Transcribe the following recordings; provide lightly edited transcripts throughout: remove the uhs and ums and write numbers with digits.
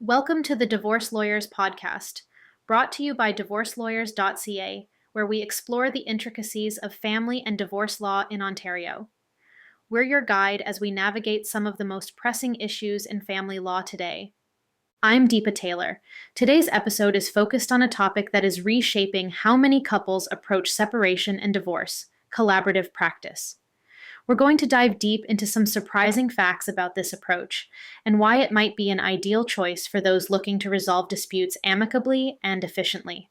Welcome to the Divorce Lawyers podcast, brought to you by DivorceLawyers.ca, where we explore the intricacies of family and divorce law in Ontario. We're your guide as we navigate some of the most pressing issues in family law today. I'm Deepa Taylor. Today's episode is focused on a topic that is reshaping how many couples approach separation and divorce: collaborative practice. We're going to dive deep into some surprising facts about this approach and why it might be an ideal choice for those looking to resolve disputes amicably and efficiently.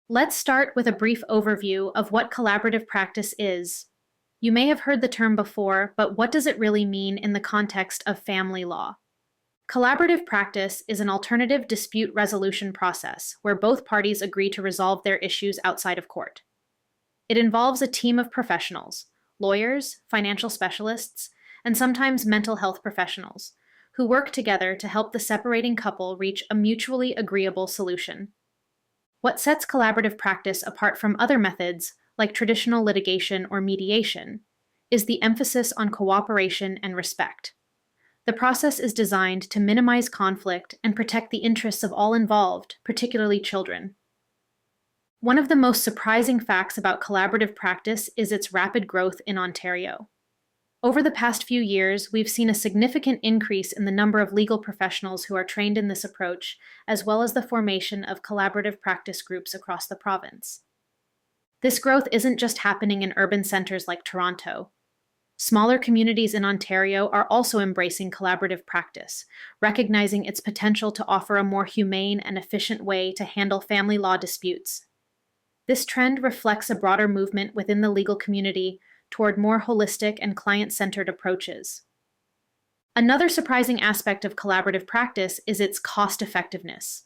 Let's start with a brief overview of what collaborative practice is. You may have heard the term before, but what does it really mean in the context of family law? Collaborative practice is an alternative dispute resolution process where both parties agree to resolve their issues outside of court. It involves a team of professionals, lawyers, financial specialists, and sometimes mental health professionals, who work together to help the separating couple reach a mutually agreeable solution. What sets collaborative practice apart from other methods, like traditional litigation or mediation, is the emphasis on cooperation and respect. The process is designed to minimize conflict and protect the interests of all involved, particularly children. One of the most surprising facts about collaborative practice is its rapid growth in Ontario. Over the past few years, we've seen a significant increase in the number of legal professionals who are trained in this approach, as well as the formation of collaborative practice groups across the province. This growth isn't just happening in urban centers like Toronto. Smaller communities in Ontario are also embracing collaborative practice, recognizing its potential to offer a more humane and efficient way to handle family law disputes. This trend reflects a broader movement within the legal community toward more holistic and client-centered approaches. Another surprising aspect of collaborative practice is its cost-effectiveness.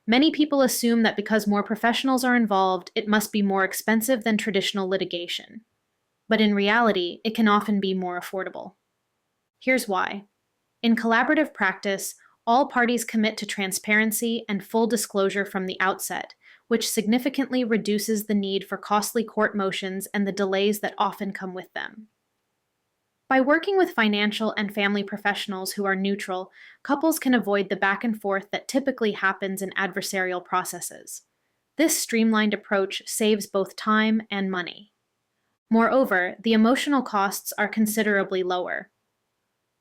Many people assume that because more professionals are involved, it must be more expensive than traditional litigation. But in reality, it can often be more affordable. Here's why. In collaborative practice, all parties commit to transparency and full disclosure from the outset, which significantly reduces the need for costly court motions and the delays that often come with them. By working with financial and family professionals who are neutral, couples can avoid the back and forth that typically happens in adversarial processes. This streamlined approach saves both time and money. Moreover, the emotional costs are considerably lower.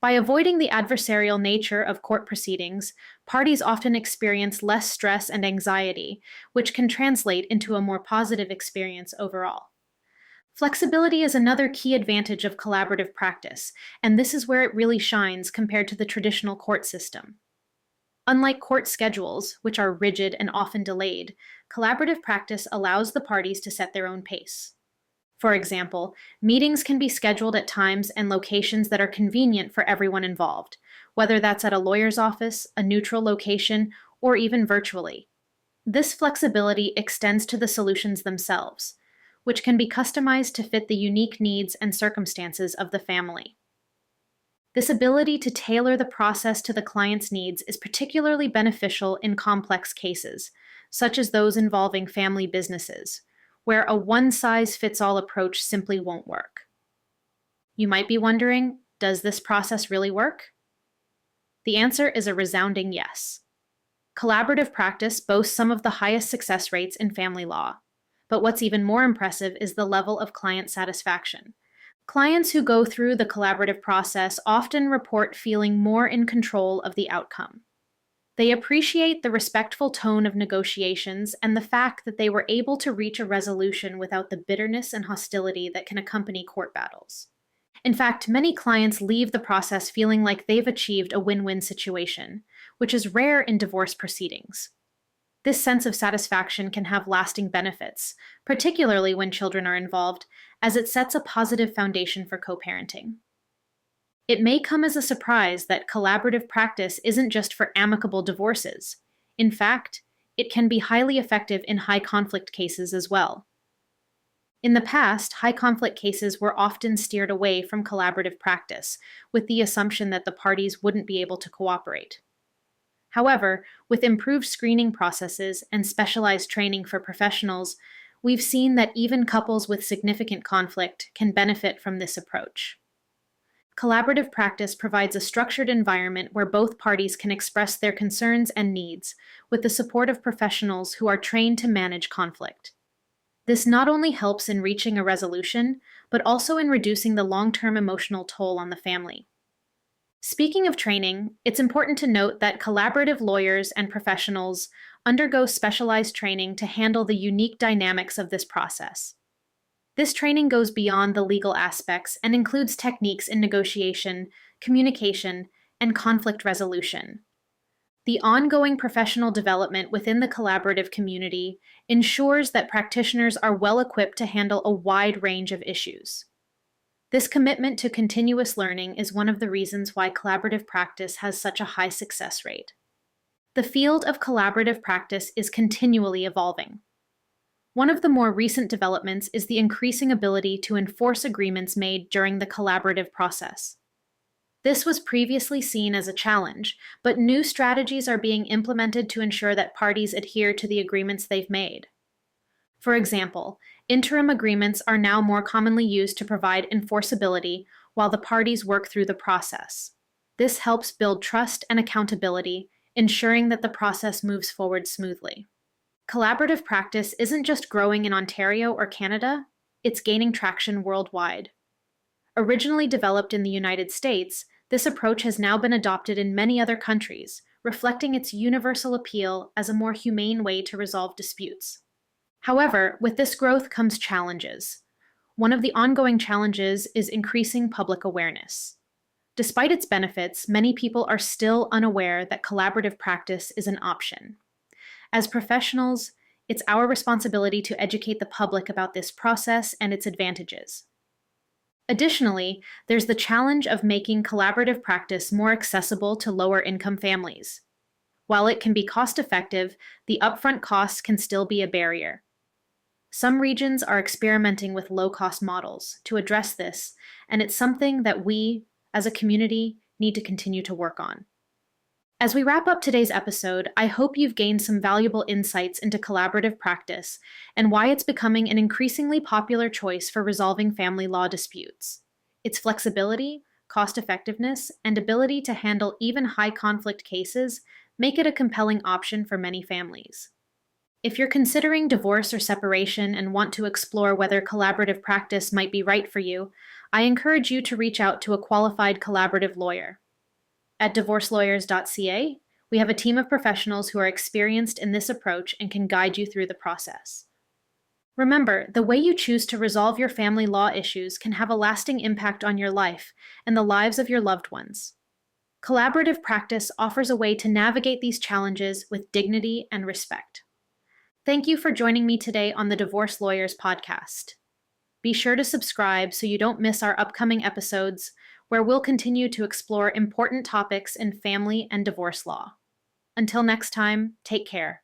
By avoiding the adversarial nature of court proceedings, parties often experience less stress and anxiety, which can translate into a more positive experience overall. Flexibility is another key advantage of collaborative practice, and this is where it really shines compared to the traditional court system. Unlike court schedules, which are rigid and often delayed, collaborative practice allows the parties to set their own pace. For example, meetings can be scheduled at times and locations that are convenient for everyone involved, whether that's at a lawyer's office, a neutral location, or even virtually. This flexibility extends to the solutions themselves, which can be customized to fit the unique needs and circumstances of the family. This ability to tailor the process to the client's needs is particularly beneficial in complex cases, such as those involving family businesses, where a one-size-fits-all approach simply won't work. You might be wondering, does this process really work? The answer is a resounding yes. Collaborative practice boasts some of the highest success rates in family law, but what's even more impressive is the level of client satisfaction. Clients who go through the collaborative process often report feeling more in control of the outcome. They appreciate the respectful tone of negotiations and the fact that they were able to reach a resolution without the bitterness and hostility that can accompany court battles. In fact, many clients leave the process feeling like they've achieved a win-win situation, which is rare in divorce proceedings. This sense of satisfaction can have lasting benefits, particularly when children are involved, as it sets a positive foundation for co-parenting. It may come as a surprise that collaborative practice isn't just for amicable divorces. In fact, it can be highly effective in high-conflict cases as well. In the past, high-conflict cases were often steered away from collaborative practice, with the assumption that the parties wouldn't be able to cooperate. However, with improved screening processes and specialized training for professionals, we've seen that even couples with significant conflict can benefit from this approach. Collaborative practice provides a structured environment where both parties can express their concerns and needs, with the support of professionals who are trained to manage conflict. This not only helps in reaching a resolution, but also in reducing the long-term emotional toll on the family. Speaking of training, it's important to note that collaborative lawyers and professionals undergo specialized training to handle the unique dynamics of this process. This training goes beyond the legal aspects and includes techniques in negotiation, communication, and conflict resolution. The ongoing professional development within the collaborative community ensures that practitioners are well equipped to handle a wide range of issues. This commitment to continuous learning is one of the reasons why collaborative practice has such a high success rate. The field of collaborative practice is continually evolving. One of the more recent developments is the increasing ability to enforce agreements made during the collaborative process. This was previously seen as a challenge, but new strategies are being implemented to ensure that parties adhere to the agreements they've made. For example, interim agreements are now more commonly used to provide enforceability while the parties work through the process. This helps build trust and accountability, ensuring that the process moves forward smoothly. Collaborative practice isn't just growing in Ontario or Canada, it's gaining traction worldwide. Originally developed in the United States, this approach has now been adopted in many other countries, reflecting its universal appeal as a more humane way to resolve disputes. However, with this growth comes challenges. One of the ongoing challenges is increasing public awareness. Despite its benefits, many people are still unaware that collaborative practice is an option. As professionals, it's our responsibility to educate the public about this process and its advantages. Additionally, there's the challenge of making collaborative practice more accessible to lower-income families. While it can be cost-effective, the upfront costs can still be a barrier. Some regions are experimenting with low-cost models to address this, and it's something that we, as a community, need to continue to work on. As we wrap up today's episode, I hope you've gained some valuable insights into collaborative practice and why it's becoming an increasingly popular choice for resolving family law disputes. Its flexibility, cost-effectiveness, and ability to handle even high-conflict cases make it a compelling option for many families. If you're considering divorce or separation and want to explore whether collaborative practice might be right for you, I encourage you to reach out to a qualified collaborative lawyer. At DivorceLawyers.ca, we have a team of professionals who are experienced in this approach and can guide you through the process. Remember, the way you choose to resolve your family law issues can have a lasting impact on your life and the lives of your loved ones. Collaborative practice offers a way to navigate these challenges with dignity and respect. Thank you for joining me today on the Divorce Lawyers podcast. Be sure to subscribe so you don't miss our upcoming episodes, where we'll continue to explore important topics in family and divorce law. Until next time, take care.